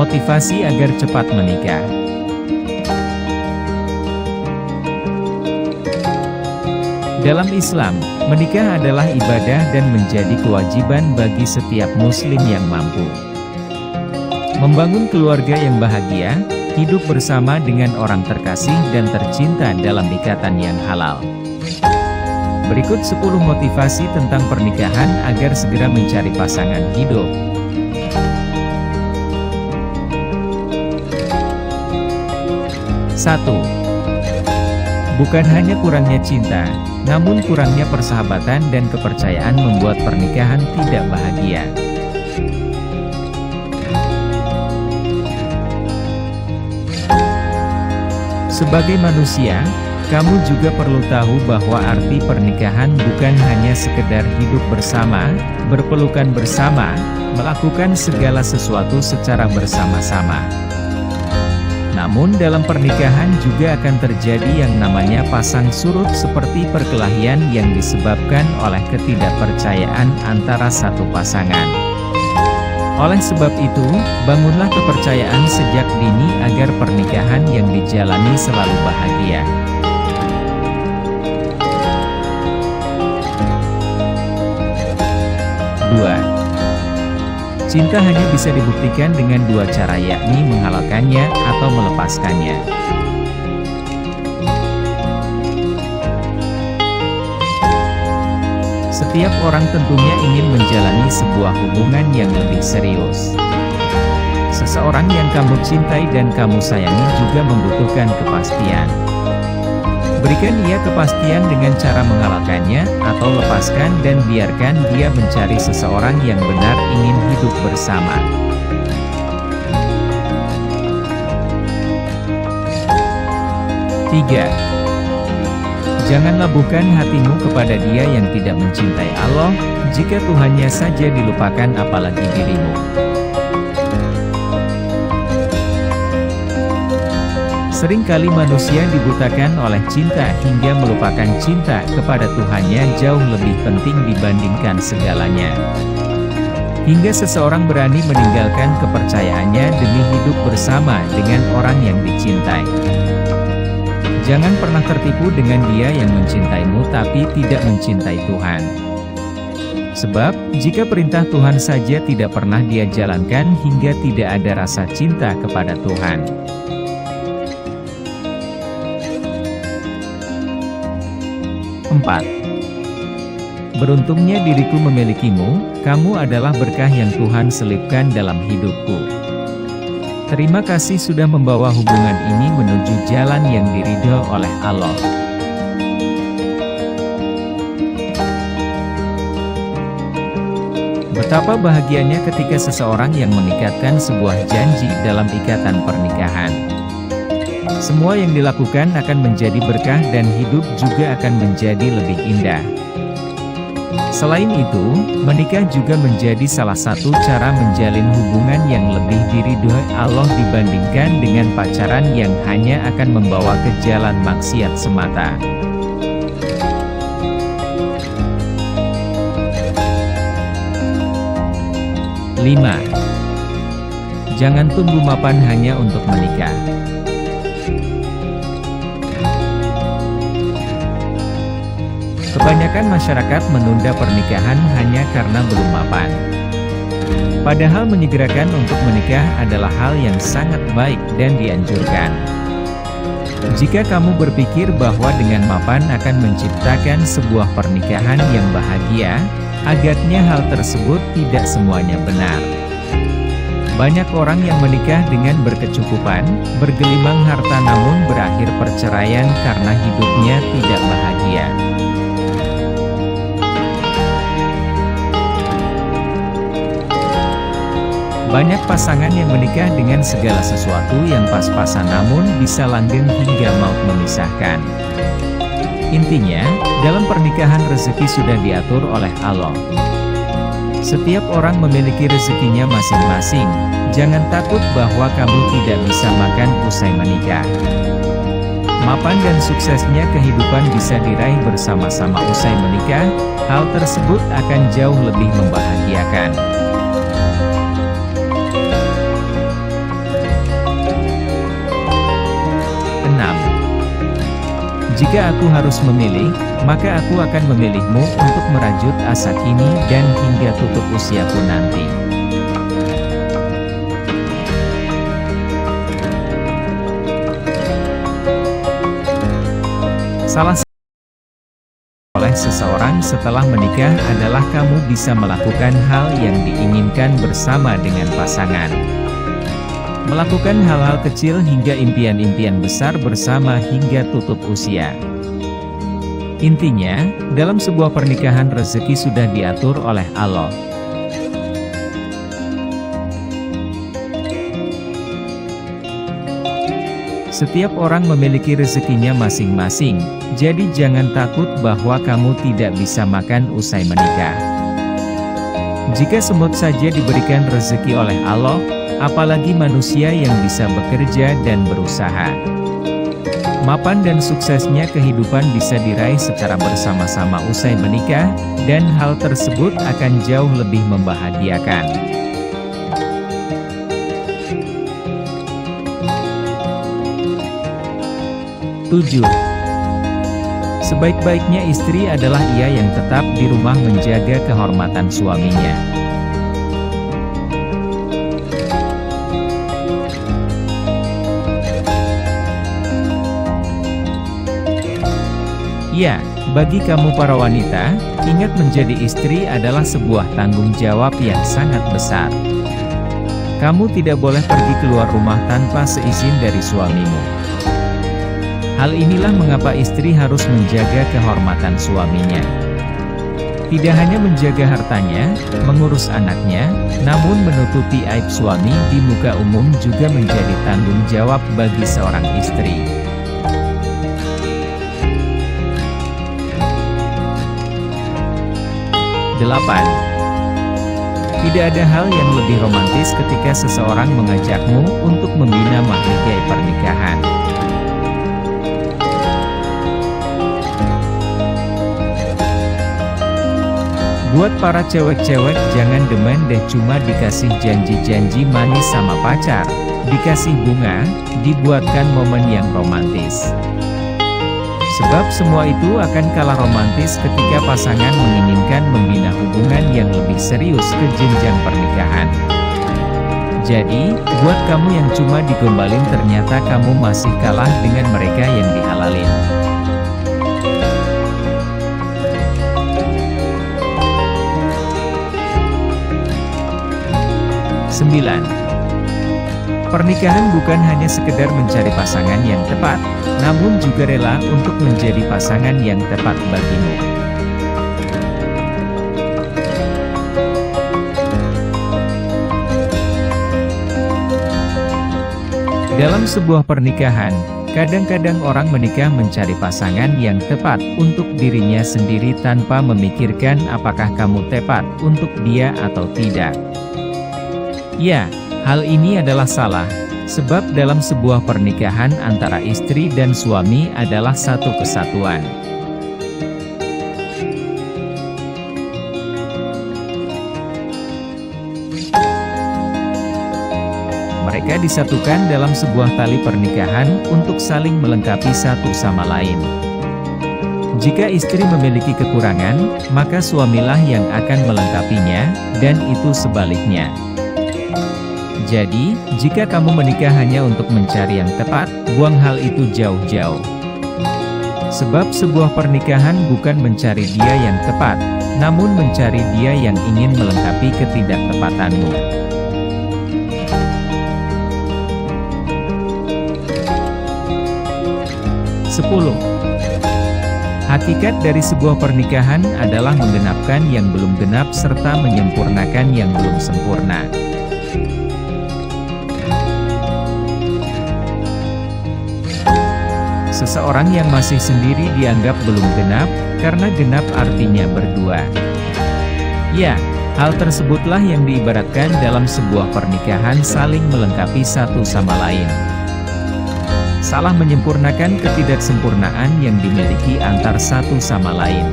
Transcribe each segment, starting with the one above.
Motivasi agar cepat menikah. Dalam Islam, menikah adalah ibadah dan menjadi kewajiban bagi setiap muslim yang mampu. Membangun keluarga yang bahagia, hidup bersama dengan orang terkasih dan tercinta dalam ikatan yang halal. Berikut 10 motivasi tentang pernikahan agar segera mencari pasangan hidup. 1. Bukan hanya kurangnya cinta, namun kurangnya persahabatan dan kepercayaan membuat pernikahan tidak bahagia. Sebagai manusia, kamu juga perlu tahu bahwa arti pernikahan bukan hanya sekedar hidup bersama, berpelukan bersama, melakukan segala sesuatu secara bersama-sama. Namun dalam pernikahan juga akan terjadi yang namanya pasang surut seperti perkelahian yang disebabkan oleh ketidakpercayaan antara satu pasangan. Oleh sebab itu, bangunlah kepercayaan sejak dini agar pernikahan yang dijalani selalu bahagia. 2. Cinta hanya bisa dibuktikan dengan 2 cara, yakni menghalalkannya atau melepaskannya. Setiap orang tentunya ingin menjalani sebuah hubungan yang lebih serius. Seseorang yang kamu cintai dan kamu sayangi juga membutuhkan kepastian. Berikan ia kepastian dengan cara menghalalkannya, atau lepaskan dan biarkan dia mencari seseorang yang benar ingin hidup bersama. 3. Jangan labuhkan hatimu kepada dia yang tidak mencintai Allah, jika Tuhannya saja dilupakan apalagi dirimu. Seringkali manusia dibutakan oleh cinta hingga melupakan cinta kepada Tuhannya jauh lebih penting dibandingkan segalanya. Hingga seseorang berani meninggalkan kepercayaannya demi hidup bersama dengan orang yang dicintai. Jangan pernah tertipu dengan dia yang mencintaimu tapi tidak mencintai Tuhan. Sebab, jika perintah Tuhan saja tidak pernah dia jalankan hingga tidak ada rasa cinta kepada Tuhan. 4. Beruntungnya diriku memilikimu, kamu adalah berkah yang Tuhan selipkan dalam hidupku. Terima kasih sudah membawa hubungan ini menuju jalan yang diridho oleh Allah. Betapa bahagianya ketika seseorang yang mengikatkan sebuah janji dalam ikatan pernikahan. Semua yang dilakukan akan menjadi berkah dan hidup juga akan menjadi lebih indah. Selain itu, menikah juga menjadi salah satu cara menjalin hubungan yang lebih diridhoi Allah dibandingkan dengan pacaran yang hanya akan membawa ke jalan maksiat semata. Lima. Jangan tunggu mapan hanya untuk menikah. Kebanyakan masyarakat menunda pernikahan hanya karena belum mapan. Padahal menyegerakan untuk menikah adalah hal yang sangat baik dan dianjurkan. Jika kamu berpikir bahwa dengan mapan akan menciptakan sebuah pernikahan yang bahagia, agaknya hal tersebut tidak semuanya benar. Banyak orang yang menikah dengan berkecukupan, bergelimang harta namun berakhir perceraian karena hidupnya tidak bahagia. Banyak pasangan yang menikah dengan segala sesuatu yang pas-pasan namun bisa langgeng hingga maut memisahkan. Intinya, dalam pernikahan rezeki sudah diatur oleh Allah. Setiap orang memiliki rezekinya masing-masing, jangan takut bahwa kamu tidak bisa makan usai menikah. Mapan dan suksesnya kehidupan bisa diraih bersama-sama usai menikah, hal tersebut akan jauh lebih membahagiakan. Jika aku harus memilih, maka aku akan memilihmu untuk merajut asa kini dan hingga tutup usiaku nanti. Salah satu oleh seseorang setelah menikah adalah kamu bisa melakukan hal yang diinginkan bersama dengan pasangan. Melakukan hal-hal kecil hingga impian-impian besar bersama hingga tutup usia. Intinya, dalam sebuah pernikahan rezeki sudah diatur oleh Allah. Setiap orang memiliki rezekinya masing-masing, jadi jangan takut bahwa kamu tidak bisa makan usai menikah. Jika semut saja diberikan rezeki oleh Allah, apalagi manusia yang bisa bekerja dan berusaha. Mapan dan suksesnya kehidupan bisa diraih secara bersama-sama usai menikah, dan hal tersebut akan jauh lebih membahagiakan. 7. Sebaik-baiknya istri adalah ia yang tetap di rumah menjaga kehormatan suaminya. Ya, bagi kamu para wanita, ingat menjadi istri adalah sebuah tanggung jawab yang sangat besar. Kamu tidak boleh pergi keluar rumah tanpa seizin dari suamimu. Hal inilah mengapa istri harus menjaga kehormatan suaminya. Tidak hanya menjaga hartanya, mengurus anaknya, namun menutupi aib suami di muka umum juga menjadi tanggung jawab bagi seorang istri. Delapan. Tidak ada hal yang lebih romantis ketika seseorang mengajakmu untuk membina mahligai pernikahan. Buat para cewek-cewek, jangan demen deh cuma dikasih janji-janji manis sama pacar, dikasih bunga, dibuatkan momen yang romantis. Sebab semua itu akan kalah romantis ketika pasangan menginginkan membina hubungan yang lebih serius ke jenjang pernikahan. Jadi, buat kamu yang cuma digombalin ternyata kamu masih kalah dengan mereka yang dihalalin. 9. Pernikahan bukan hanya sekedar mencari pasangan yang tepat, namun juga rela untuk menjadi pasangan yang tepat bagimu. Dalam sebuah pernikahan, kadang-kadang orang menikah mencari pasangan yang tepat untuk dirinya sendiri tanpa memikirkan apakah kamu tepat untuk dia atau tidak. Ya, hal ini adalah salah, sebab dalam sebuah pernikahan antara istri dan suami adalah satu kesatuan. Mereka disatukan dalam sebuah tali pernikahan untuk saling melengkapi satu sama lain. Jika istri memiliki kekurangan, maka suamilah yang akan melengkapinya, dan itu sebaliknya. Jadi, jika kamu menikah hanya untuk mencari yang tepat, buang hal itu jauh-jauh. Sebab sebuah pernikahan bukan mencari dia yang tepat, namun mencari dia yang ingin melengkapi ketidaktepatanmu. 10. Hakikat dari sebuah pernikahan adalah menggenapkan yang belum genap serta menyempurnakan yang belum sempurna. Seseorang yang masih sendiri dianggap belum genap, karena genap artinya berdua. Ya, hal tersebutlah yang diibaratkan dalam sebuah pernikahan saling melengkapi satu sama lain. Salah menyempurnakan ketidaksempurnaan yang dimiliki antar satu sama lain.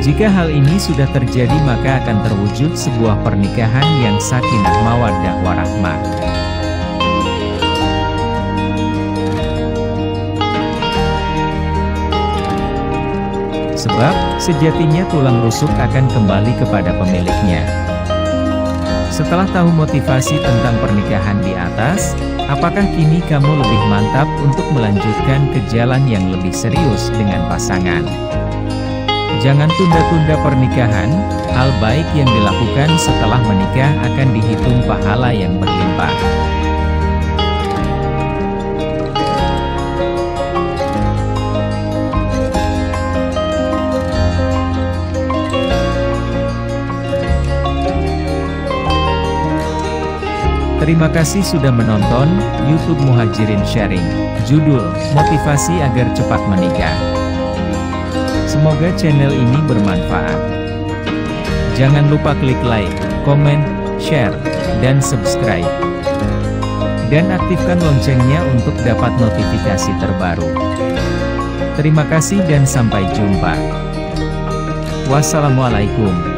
Jika hal ini sudah terjadi maka akan terwujud sebuah pernikahan yang sakinah mawaddah warahmah. Sebab, sejatinya tulang rusuk akan kembali kepada pemiliknya. Setelah tahu motivasi tentang pernikahan di atas, apakah kini kamu lebih mantap untuk melanjutkan ke jalan yang lebih serius dengan pasangan? Jangan tunda-tunda pernikahan, hal baik yang dilakukan setelah menikah akan dihitung pahala yang berlimpah. Terima kasih sudah menonton YouTube Muhajirin Sharing. Judul, Motivasi Agar Cepat Menikah. Semoga channel ini bermanfaat. Jangan lupa klik like, komen, share, dan subscribe. Dan aktifkan loncengnya untuk dapat notifikasi terbaru. Terima kasih dan sampai jumpa. Wassalamualaikum.